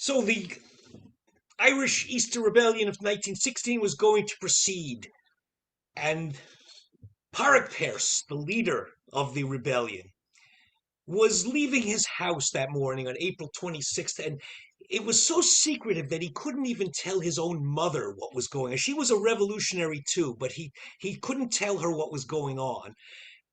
So the Irish Easter Rebellion of 1916 was going to proceed, and Pádraig Pearse, the leader of the rebellion, was leaving his house that morning on April 26th, and it was so secretive that he couldn't even tell his own mother what was going on. She was a revolutionary too, but he couldn't tell her what was going on.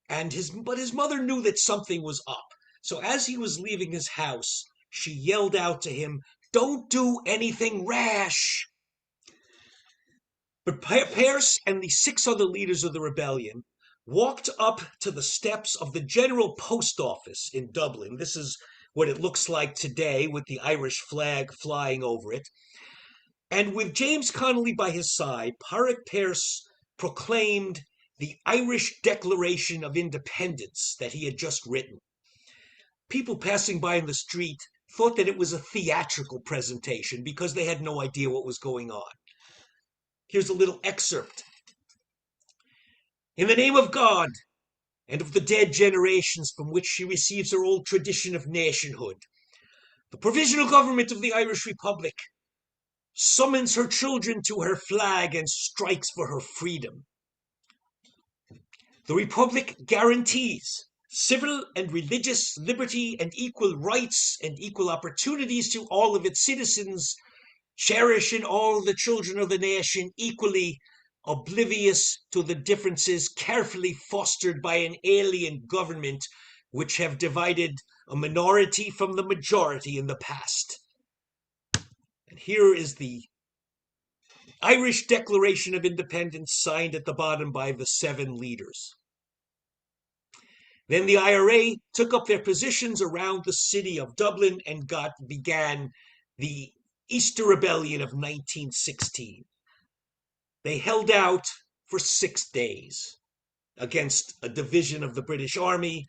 But his mother knew that something was up. So as he was leaving his house, she yelled out to him, "Don't do anything rash." But Pearse and the 6 other leaders of the rebellion walked up to the steps of the General Post Office in Dublin. This is what it looks like today with the Irish flag flying over it. And with James Connolly by his side, Pádraig Pearse proclaimed the Irish Declaration of Independence that he had just written. People passing by in the street thought that it was a theatrical presentation because they had no idea what was going on. Here's a little excerpt. "In the name of God and of the dead generations from which she receives her old tradition of nationhood, the Provisional Government of the Irish Republic summons her children to her flag and strikes for her freedom. The Republic guarantees civil and religious liberty and equal rights and equal opportunities to all of its citizens, cherishing all the children of the nation equally, oblivious to the differences carefully fostered by an alien government which have divided a minority from the majority in the past." And here is the Irish Declaration of Independence signed at the bottom by the 7 leaders. Then the IRA took up their positions around the city of Dublin and began the Easter Rebellion of 1916. They held out for 6 days against a division of the British Army.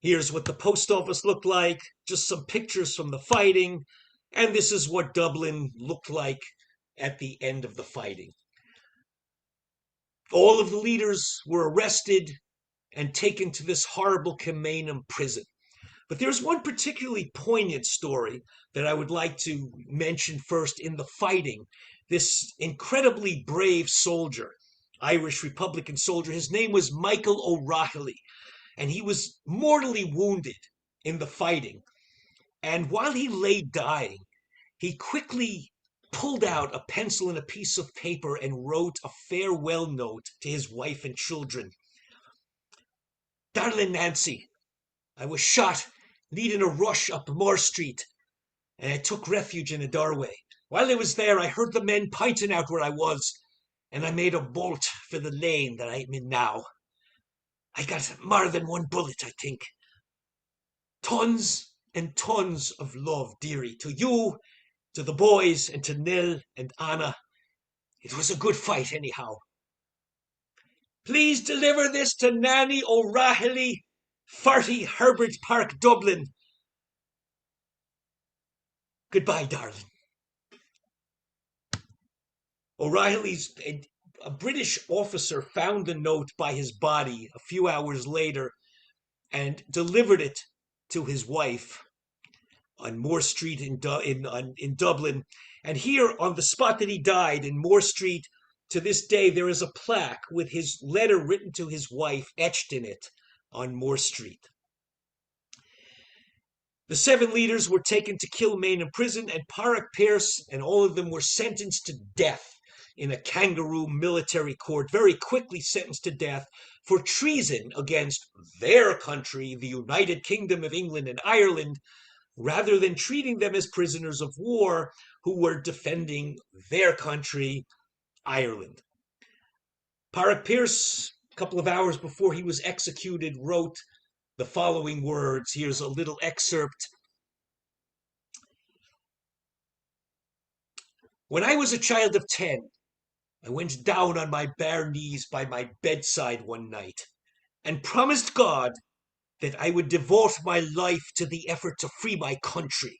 Here's what the post office looked like, just some pictures from the fighting, and this is what Dublin looked like at the end of the fighting. All of the leaders were arrested and taken to this horrible Kilmainham prison. But there's one particularly poignant story that I would like to mention first in the fighting. This incredibly brave soldier, Irish Republican soldier, his name was Michael O'Reilly, and he was mortally wounded in the fighting. And while he lay dying, he quickly pulled out a pencil and a piece of paper and wrote a farewell note to his wife and children. "Darling Nancy, I was shot leading a rush up Moore Street, and I took refuge in a doorway. While I was there, I heard the men pointing out where I was, and I made a bolt for the lane that I'm in now. I got more than one bullet, I think. Tons and tons of love, dearie, to you, to the boys, and to Nell and Anna. It was a good fight, anyhow. Please deliver this to Nanny O'Reilly, 40 Herbert Park, Dublin. Goodbye, darling." O'Reilly's a British officer found the note by his body a few hours later and delivered it to his wife on Moore Street in Dublin. And here, on the spot that he died in Moore Street, to this day, there is a plaque with his letter written to his wife etched in it on Moore Street. The 7 leaders were taken to Kilmainham prison, and Pádraig Pearse and all of them were sentenced to death in a kangaroo military court, very quickly sentenced to death for treason against their country, the United Kingdom of England and Ireland, rather than treating them as prisoners of war who were defending their country, Ireland. Pádraig Pearse, a couple of hours before he was executed, wrote the following words. Here's a little excerpt. "When I was a child of 10, I went down on my bare knees by my bedside one night and promised God that I would devote my life to the effort to free my country.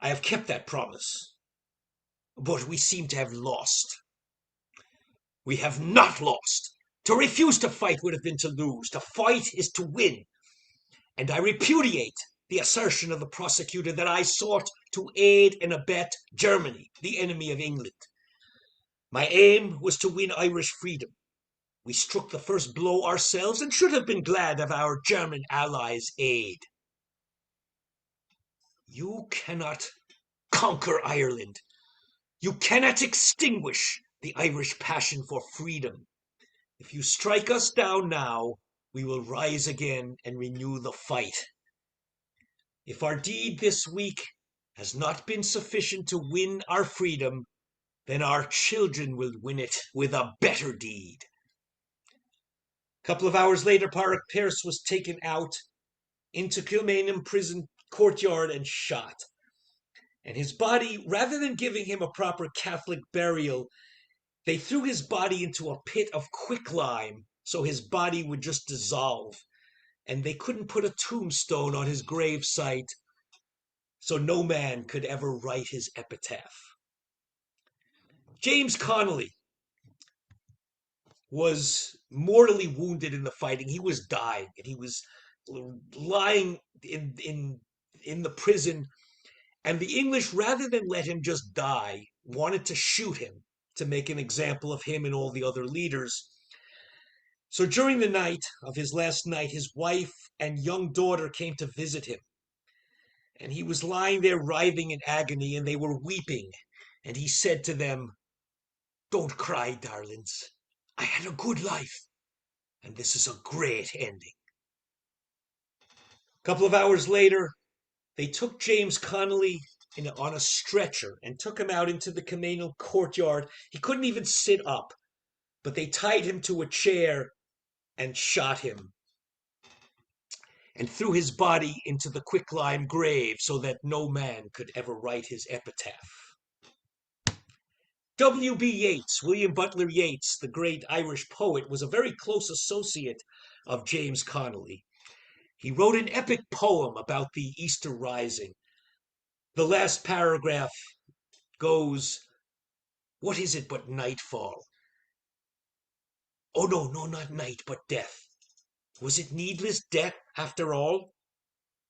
I have kept that promise, but we seem to have lost. We have not lost. To refuse to fight would have been to lose. To fight is to win. And I repudiate the assertion of the prosecutor that I sought to aid and abet Germany, the enemy of England. My aim was to win Irish freedom. We struck the first blow ourselves and should have been glad of our German allies' aid. You cannot conquer Ireland. You cannot extinguish the Irish passion for freedom. If you strike us down now, we will rise again and renew the fight. If our deed this week has not been sufficient to win our freedom, then our children will win it with a better deed. A couple of hours later, Pádraic Pearse was taken out into Kilmainham prison courtyard and shot. And his body, rather than giving him a proper Catholic burial, they threw his body into a pit of quicklime so his body would just dissolve. And they couldn't put a tombstone on his grave site, so no man could ever write his epitaph. James Connolly was mortally wounded in the fighting. He was dying, and he was lying in the prison. And the English, rather than let him just die, wanted to shoot him to make an example of him and all the other leaders. So during the night of his last night, his wife and young daughter came to visit him. And he was lying there writhing in agony, and they were weeping. And he said to them, "Don't cry, darlings. I had a good life, and this is a great ending." A couple of hours later, they took James Connolly on a stretcher and took him out into the communal courtyard. He couldn't even sit up, but they tied him to a chair and shot him and threw his body into the quicklime grave so that no man could ever write his epitaph. W.B. Yeats, William Butler Yeats, the great Irish poet, was a very close associate of James Connolly. He wrote an epic poem about the Easter Rising. The last paragraph goes, "What is it but nightfall? Oh, no, not night, but death. Was it needless death after all?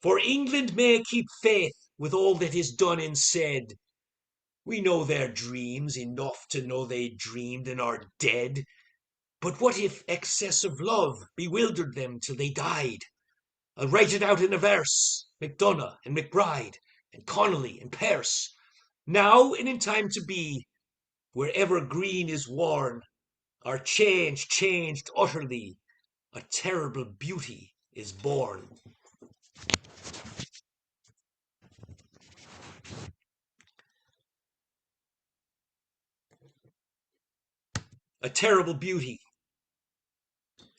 For England may keep faith with all that is done and said. We know their dreams enough to know they dreamed and are dead. But what if excess of love bewildered them till they died? I'll write it out in a verse, MacDonagh and MacBride, and Connolly and Pearse, now and in time to be, wherever green is worn, are changed utterly, a terrible beauty is born." A terrible beauty.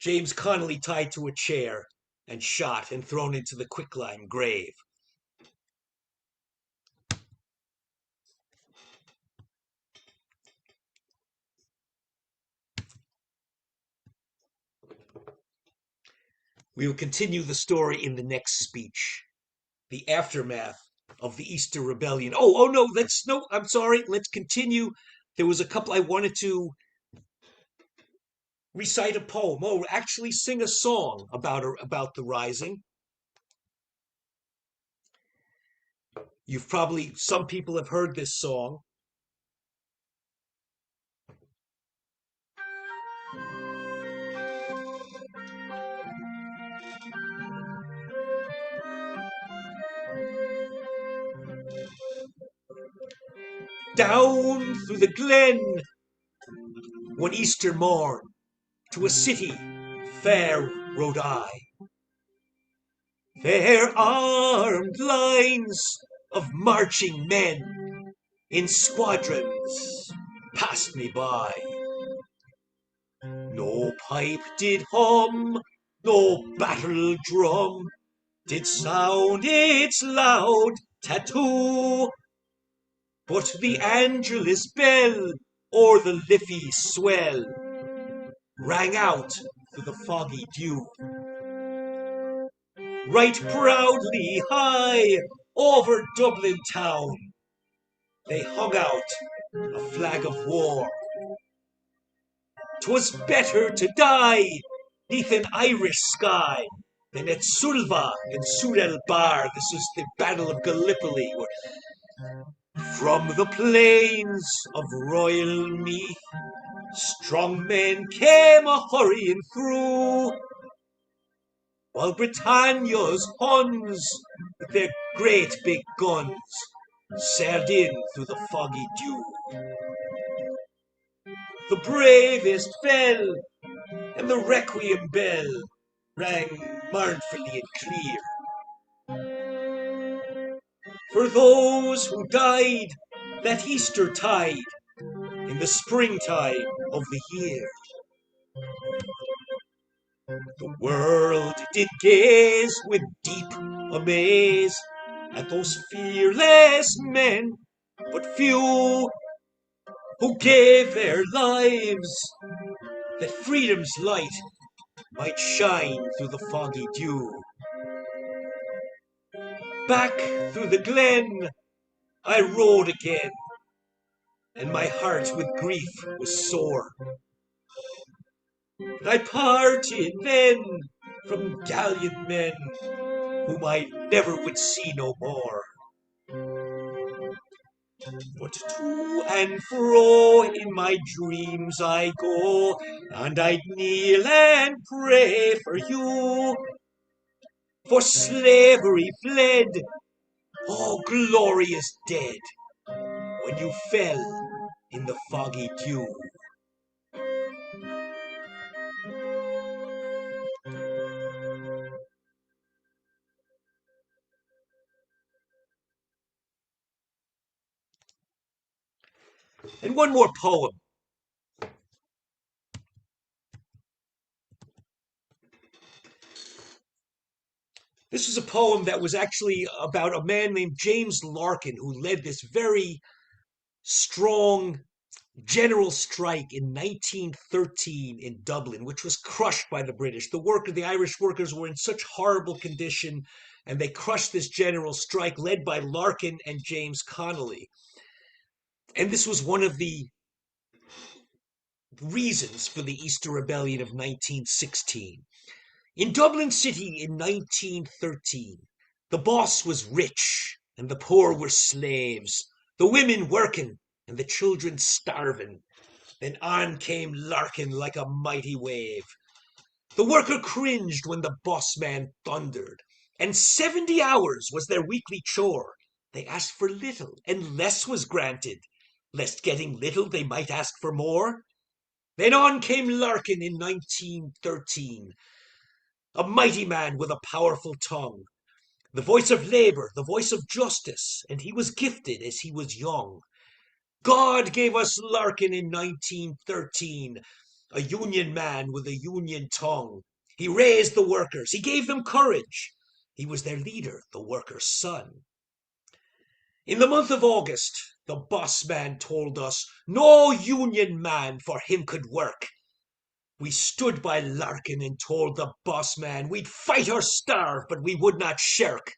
James Connolly tied to a chair and shot and thrown into the quicklime grave. We will continue the story in the next speech. The aftermath of the Easter Rebellion. Oh no, I'm sorry. Let's continue. There was a couple I wanted to recite a poem. Oh, actually sing a song about the rising. Some people have heard this song. Down through the glen one Easter morn, to a city fair rode I. Fair armed lines of marching men in squadrons passed me by. No pipe did hum, no battle drum did sound its loud tattoo, but the Angelus bell o'er the Liffey swell rang out through the foggy dew. Right proudly high over Dublin town they hung out a flag of war. 'Twas better to die 'neath an Irish sky Then at Sulva and Sud el Bar, this is the Battle of Gallipoli, from the plains of royal Meath, strong men came a hurrying through, while Britannia's Huns, with their great big guns, sailed in through the foggy dew. The bravest fell, and the requiem bell rang mournfully and clear, for those who died that Easter tide in the springtime of the year. The world did gaze with deep amaze at those fearless men, but few who gave their lives that freedom's light might shine through the foggy dew. Back through the glen I rode again, and my heart with grief was sore. I parted then from gallant men whom I never would see no more. But to and fro in my dreams I go, and I'd kneel and pray for you. For slavery fled, oh glorious dead, when you fell in the foggy dew. And one more poem. This is a poem that was actually about a man named James Larkin who led this very strong general strike in 1913 in Dublin, which was crushed by the British. The Irish workers were in such horrible condition, and they crushed this general strike led by Larkin and James Connolly. And this was one of the reasons for the Easter Rebellion of 1916. In Dublin City in 1913, the boss was rich and the poor were slaves, the women working and the children starving. Then on came Larkin like a mighty wave. The worker cringed when the boss man thundered, and 70 hours was their weekly chore. They asked for little, and less was granted, lest getting little they might ask for more. Then on came Larkin in 1913, a mighty man with a powerful tongue, the voice of labor, the voice of justice, and he was gifted as he was young. God gave us Larkin in 1913, a union man with a union tongue. He raised the workers, he gave them courage. He was their leader, the workers' son. In the month of August, the boss man told us no union man for him could work. We stood by Larkin and told the boss man we'd fight or starve, but we would not shirk.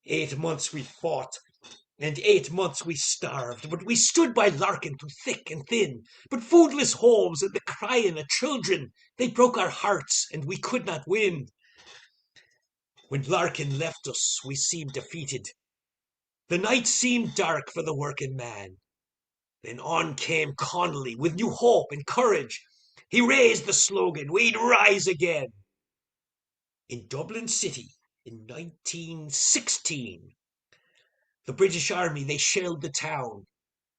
8 months we fought, and 8 months we starved, but we stood by Larkin through thick and thin. But foodless homes and the crying of children, they broke our hearts, and we could not win. When Larkin left us, we seemed defeated. The night seemed dark for the working man. Then on came Connolly with new hope and courage. He raised the slogan, we'd rise again. In Dublin City in 1916, the British Army, they shelled the town.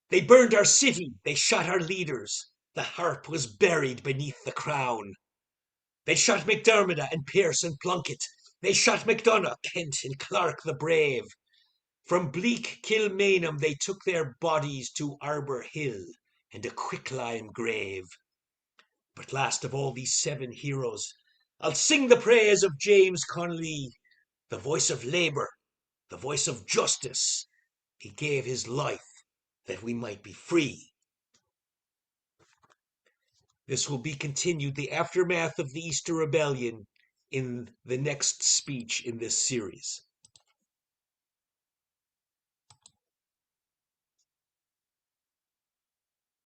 They burned our city, they shot our leaders. The harp was buried beneath the crown. They shot McDermott and Pearse and Plunkett. They shot MacDonough, Kent and Clark the brave. From bleak Kilmainham they took their bodies to Arbor Hill and a quicklime grave. But last of all these 7 heroes, I'll sing the praise of James Connolly, the voice of labour, the voice of justice. He gave his life that we might be free. This will be continued, the aftermath of the Easter Rebellion, in the next speech in this series.